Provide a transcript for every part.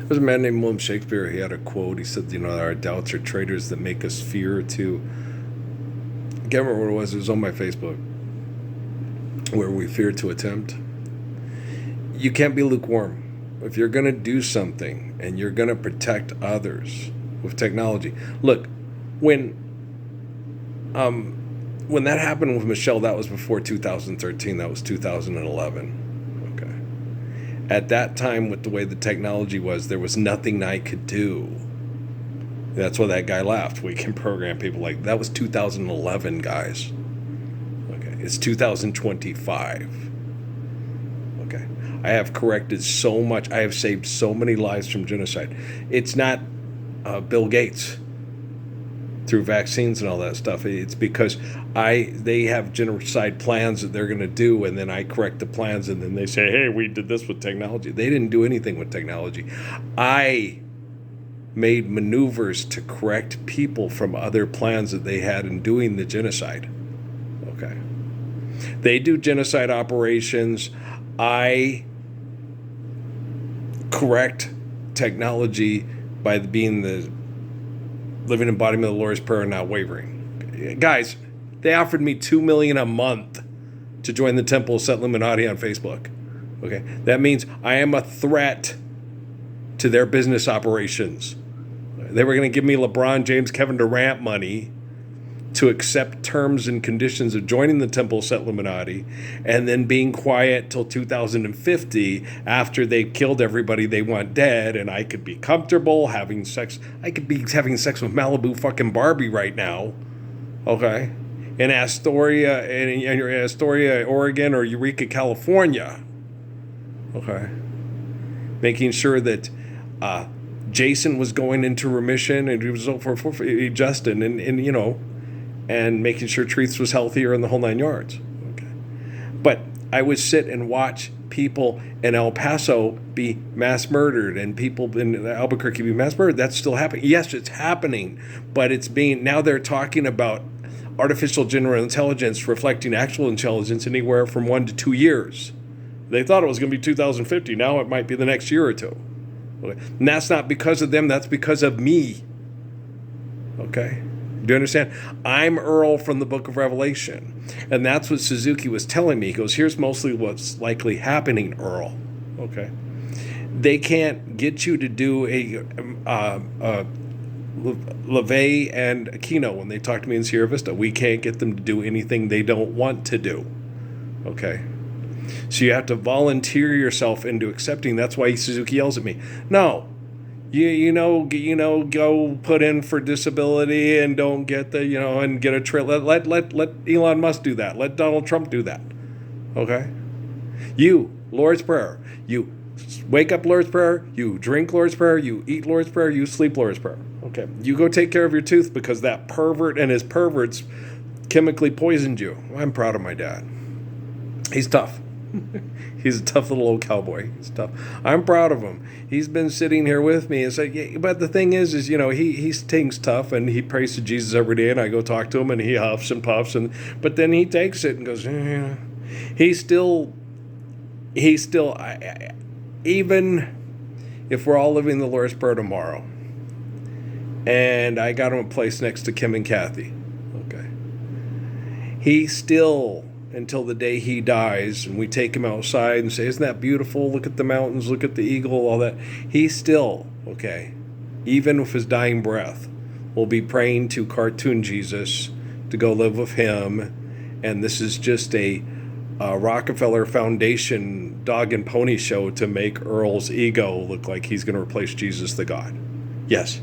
There's a man named William Shakespeare. He had a quote. He said, our doubts are traitors that make us fear to. I can't remember what it was. It was on my Facebook. Where we fear to attempt. You can't be lukewarm. If you're going to do something and you're going to protect others with technology. Look, when that happened with Michelle, that was before 2013. That was 2011. At that time, with the way the technology was, there was nothing I could do. That's why that guy left. We can program people like that. Was 2011, guys. Okay, it's 2025. Okay, I have corrected so much. I have saved so many lives from genocide. It's not Bill Gates through vaccines and all that stuff. It's because they have genocide plans that they're going to do, and then I correct the plans, and then they say, hey, we did this with technology. They didn't do anything with technology. I made maneuvers to correct people from other plans that they had in doing the genocide. Okay. They do genocide operations. I correct technology by being the living embodiment of the Lord's Prayer and not wavering. Guys, they offered me $2 million a month to join the Temple of Set Illuminati on Facebook. Okay, that means I am a threat to their business operations. They were going to give me LeBron James, Kevin Durant money to accept terms and conditions of joining the Temple of Set Illuminati and then being quiet till 2050 after they killed everybody they want dead, and I could be comfortable having sex. I could be having sex with Malibu fucking Barbie right now. Okay? In Astoria, Oregon, or Eureka, California. Okay? Making sure that Jason was going into remission, and he was for Justin, and making sure Treats was healthier in the whole 9 yards. Okay. But I would sit and watch people in El Paso be mass murdered and people in Albuquerque be mass murdered. That's still happening. Yes, it's happening, but now they're talking about artificial general intelligence reflecting actual intelligence anywhere from 1 to 2 years. They thought it was going to be 2050. Now it might be the next year or two. Okay. And that's not because of them. That's because of me. Okay. Do you understand? I'm Earl from the book of Revelation. And that's what Suzuki was telling me. He goes, here's mostly what's likely happening, Earl. Okay. They can't get you to do a LeVay and Aquino when they talk to me in Sierra Vista. We can't get them to do anything they don't want to do. Okay. So you have to volunteer yourself into accepting. That's why Suzuki yells at me. No. Go put in for disability and don't get and get a trip. Let Elon Musk do that. Let Donald Trump do that. Okay? You, Lord's Prayer. You wake up Lord's Prayer. You drink Lord's Prayer. You eat Lord's Prayer. You sleep Lord's Prayer. Okay? You go take care of your tooth because that pervert and his perverts chemically poisoned you. I'm proud of my dad. He's tough. He's a tough little old cowboy. He's tough. I'm proud of him. He's been sitting here with me. It's like, yeah, but the thing is he thinks tough and he prays to Jesus every day, and I go talk to him and he huffs and puffs, but then he takes it and goes, yeah. He's still. Even if we're all living the Lord's Prayer tomorrow, and I got him a place next to Kim and Kathy, okay, he still. Until the day he dies and we take him outside and say, isn't that beautiful? Look at the mountains, look at the eagle, all that. He still, okay, even with his dying breath, will be praying to cartoon Jesus to go live with him. And this is just a Rockefeller Foundation dog and pony show to make Earl's ego look like he's going to replace Jesus the God. Yes.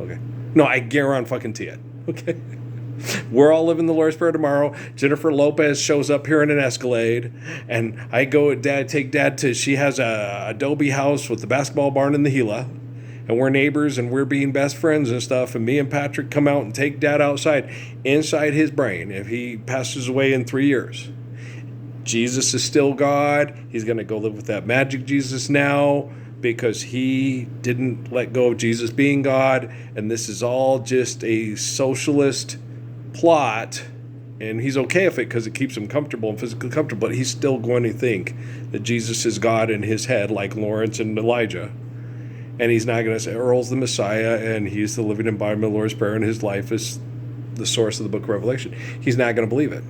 Okay. No, I guarantee it. Okay. We're all living the Lord's Prayer tomorrow. Jennifer Lopez shows up here in an Escalade, and I go, take Dad to, she has a adobe house with the basketball barn and the Gila, and we're neighbors, and we're being best friends and stuff, and me and Patrick come out and take Dad outside. Inside his brain, if he passes away in 3 years, Jesus is still God. He's going to go live with that magic Jesus now, because he didn't let go of Jesus being God, and this is all just a socialist plot, and he's okay with it because it keeps him comfortable and physically comfortable, but he's still going to think that Jesus is God in his head, like Lawrence and Elijah. And he's not going to say Earl's the Messiah and he's the living embodiment of the Lord's Prayer and his life is the source of the book of Revelation. He's not going to believe it.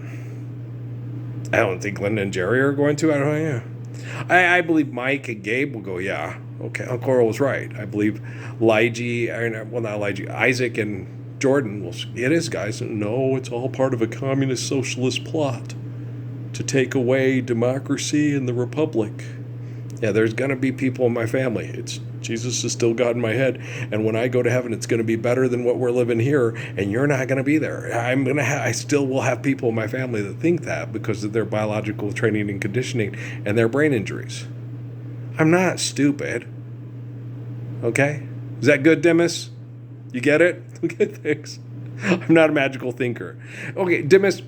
I don't think Linda and Jerry are going to. I don't know. Yeah. I believe Mike and Gabe will go, yeah, okay, Uncle Earl was right. I believe Isaac and Jordan will, it is, guys. No, it's all part of a communist socialist plot to take away democracy and the republic. Yeah, there's going to be people in my family. It's Jesus is still God in my head. And when I go to heaven, it's going to be better than what we're living here. And you're not going to be there. I still will have people in my family that think that because of their biological training and conditioning and their brain injuries. I'm not stupid. Okay? Is that good, Demis? You get it? Okay, thanks. I'm not a magical thinker. Okay, Demis,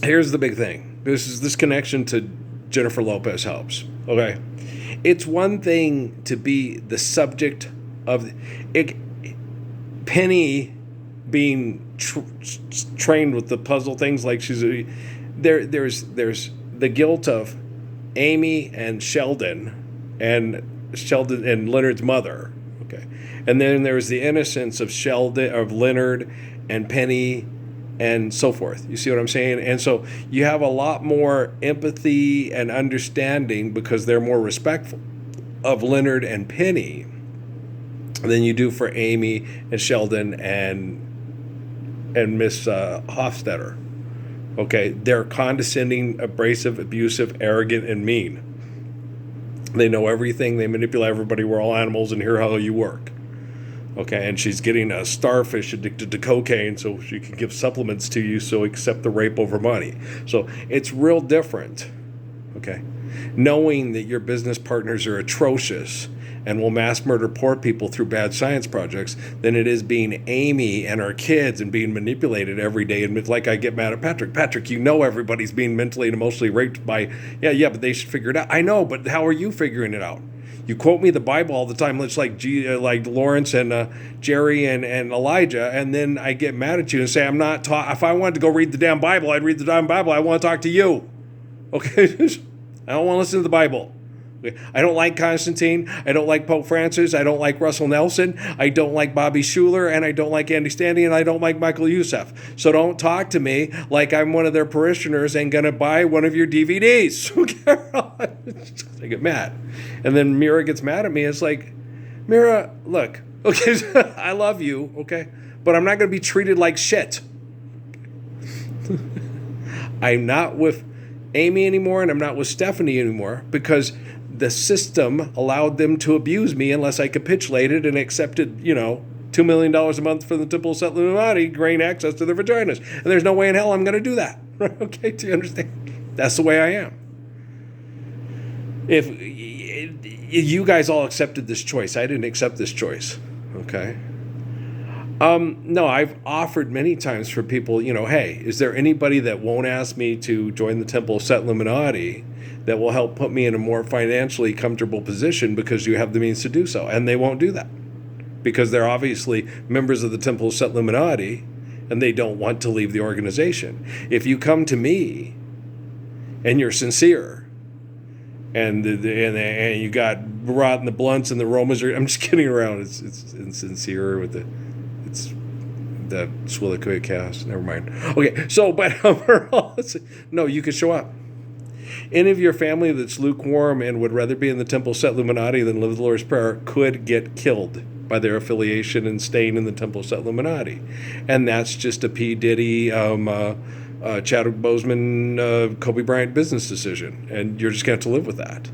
here's the big thing. This connection to Jennifer Lopez helps. Okay, it's one thing to be the subject of it. Penny being trained with the puzzle things like she's there's the guilt of Amy and Sheldon and Leonard's mother. Okay, and then there's the innocence of Leonard and Penny and so forth. You see what I'm saying? And so you have a lot more empathy and understanding because they're more respectful of Leonard and Penny than you do for Amy and Sheldon and Miss Hofstetter. Okay, they're condescending, abrasive, abusive, arrogant, and mean. They know everything. They manipulate everybody. We're all animals, and here's how you work. Okay, and she's getting a starfish addicted to cocaine so she can give supplements to you, so accept the rape over money. So it's real different, okay? Knowing that your business partners are atrocious and will mass murder poor people through bad science projects than it is being Amy and our kids and being manipulated every day. And it's like I get mad at Patrick. Patrick, you know everybody's being mentally and emotionally raped by, yeah, but they should figure it out. I know, but how are you figuring it out? You quote me the Bible all the time, it's like Lawrence and Jerry and Elijah, and then I get mad at you and say, I'm not taught. If I wanted to go read the damn Bible, I'd read the damn Bible. I want to talk to you. Okay? I don't want to listen to the Bible. Okay? I don't like Constantine. I don't like Pope Francis. I don't like Russell Nelson. I don't like Bobby Schuller, and I don't like Andy Stanley, and I don't like Michael Youssef. So don't talk to me like I'm one of their parishioners and going to buy one of your DVDs. Okay? I get mad. And then Mira gets mad at me. It's like, Mira, look, okay, I love you, okay? But I'm not going to be treated like shit. I'm not with Amy anymore, and I'm not with Stephanie anymore because the system allowed them to abuse me unless I capitulated and accepted, $2 million a month for the Temple of Set Illuminati, gain access to their vaginas. And there's no way in hell I'm going to do that. Okay, do you understand? That's the way I am. If you guys all accepted this choice, I didn't accept this choice, okay? No, I've offered many times for people, hey, is there anybody that won't ask me to join the Temple of Set Illuminati that will help put me in a more financially comfortable position because you have the means to do so? And they won't do that because they're obviously members of the Temple of Set Illuminati and they don't want to leave the organization. If you come to me and you're sincere, and you got brought in the blunts and the aromas. I'm just kidding around. It's insincere with the Swillicoya cast. Never mind. Okay, so but no, you could show up. Any of your family that's lukewarm and would rather be in the Temple Set Illuminati than live the Lord's Prayer could get killed by their affiliation and staying in the Temple Set Illuminati, and that's just a P. Diddy. Chadwick Boseman, Kobe Bryant business decision, and you're just going to have to live with that.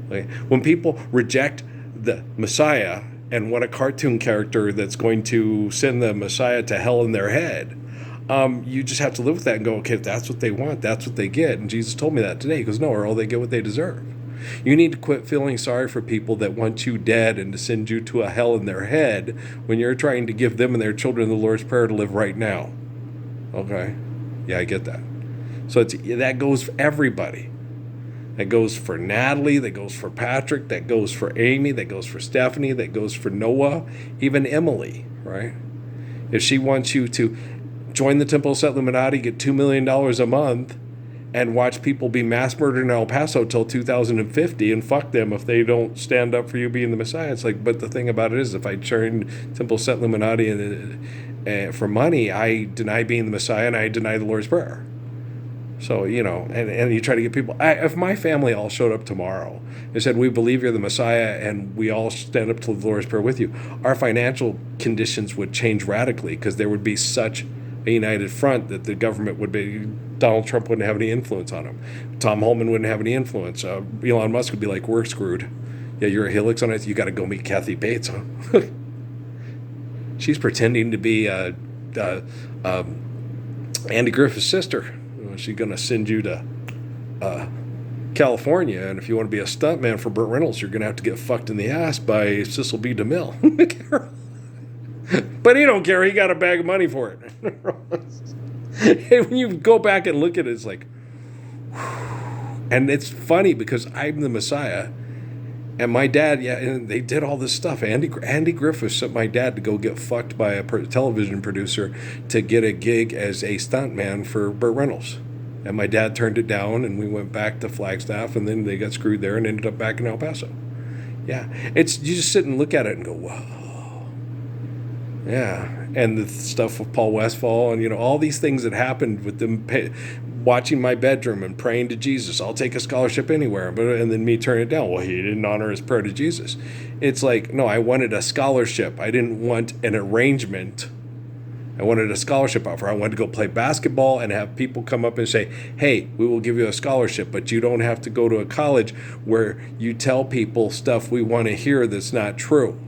Okay? When people reject the Messiah and want a cartoon character that's going to send the Messiah to hell in their head, you just have to live with that and go, okay, if that's what they want, that's what they get. And Jesus told me that today. He goes, no, Earl, they get what they deserve. You need to quit feeling sorry for people that want you dead and to send you to a hell in their head when you're trying to give them and their children the Lord's Prayer to live right now. Okay? Yeah, I get that. So that goes for everybody. That goes for Natalie, that goes for Patrick, that goes for Amy, that goes for Stephanie, that goes for Noah, even Emily, right? If she wants you to join the Temple of Set Illuminati, get $2 million a month, and watch people be mass murdered in El Paso till 2050, and fuck them if they don't stand up for you being the Messiah. It's like, but the thing about it is, if I turn Temple Set Illuminati for money, I deny being the Messiah and I deny the Lord's Prayer. So, and you try to get people. If my family all showed up tomorrow and said, we believe you're the Messiah and we all stand up to the Lord's Prayer with you, our financial conditions would change radically, because there would be such a united front that the government would be, Donald Trump wouldn't have any influence on him. Tom Holman wouldn't have any influence. Elon Musk would be like, we're screwed. Yeah, you're a helix on it. You got to go meet Kathy Bates, huh? She's pretending to be Andy Griffith's sister. She's going to send you to California, and if you want to be a stuntman for Burt Reynolds, you're going to have to get fucked in the ass by Cecil B. DeMille. But he don't care. He got a bag of money for it. And when you go back and look at it, it's like, and it's funny because I'm the Messiah, and my dad, and they did all this stuff. Andy Griffith sent my dad to go get fucked by a television producer to get a gig as a stuntman for Burt Reynolds. And my dad turned it down, and we went back to Flagstaff, and then they got screwed there and ended up back in El Paso. Yeah, you just sit and look at it and go, whoa. Yeah, and the stuff with Paul Westphal and, all these things that happened with them watching my bedroom and praying to Jesus. I'll take a scholarship anywhere. And then me turn it down. Well, he didn't honor his prayer to Jesus. It's like, no, I wanted a scholarship. I didn't want an arrangement. I wanted a scholarship offer. I wanted to go play basketball and have people come up and say, hey, we will give you a scholarship, but you don't have to go to a college where you tell people stuff we want to hear that's not true.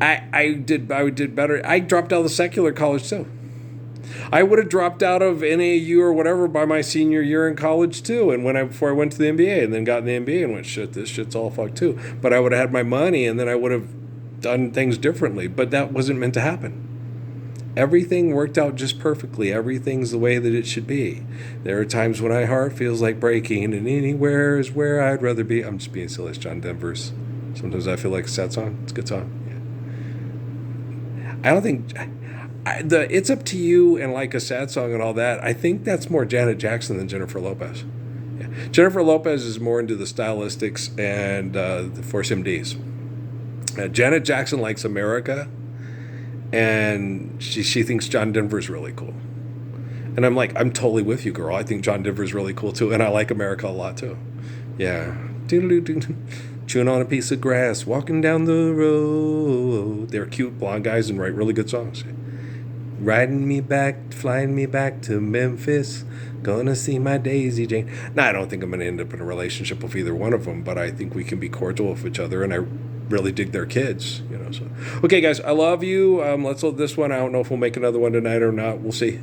I did better. I dropped out of the secular college too. I would have dropped out of NAU or whatever by my senior year in college too. And before I went to the MBA, and then got in the MBA and went, shit, this shit's all fucked too. But I would have had my money, and then I would have done things differently. But that wasn't meant to happen. Everything worked out just perfectly. Everything's the way that it should be. There are times when my heart feels like breaking, and anywhere is where I'd rather be. I'm just being silly. It's John Denver's. Sometimes I feel like a sad song. It's a good song. I don't think the It's Up to You and Like a Sad Song and all that, I think that's more Janet Jackson than Jennifer Lopez. Yeah. Jennifer Lopez is more into the stylistics and the Force MDs. Janet Jackson likes America, and she thinks John Denver's really cool. And I'm like, I'm totally with you, girl. I think John Denver's really cool too, and I like America a lot too. Yeah. Chewing on a piece of grass, walking down the road. They're cute blonde guys and write really good songs. Riding me back, flying me back to Memphis. Gonna see my Daisy Jane. Now, I don't think I'm going to end up in a relationship with either one of them, but I think we can be cordial with each other, and I really dig their kids. So. Okay, guys, I love you. Let's load this one. I don't know if we'll make another one tonight or not. We'll see.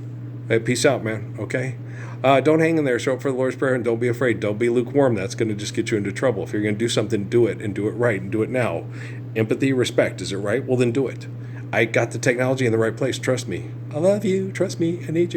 Hey, peace out, man. Okay? Don't hang in there. Show up for the Lord's Prayer, and don't be afraid. Don't be lukewarm. That's going to just get you into trouble. If you're going to do something, do it, and do it right, and do it now. Empathy, respect. Is it right? Well, then do it. I got the technology in the right place. Trust me. I love you. Trust me. I need you.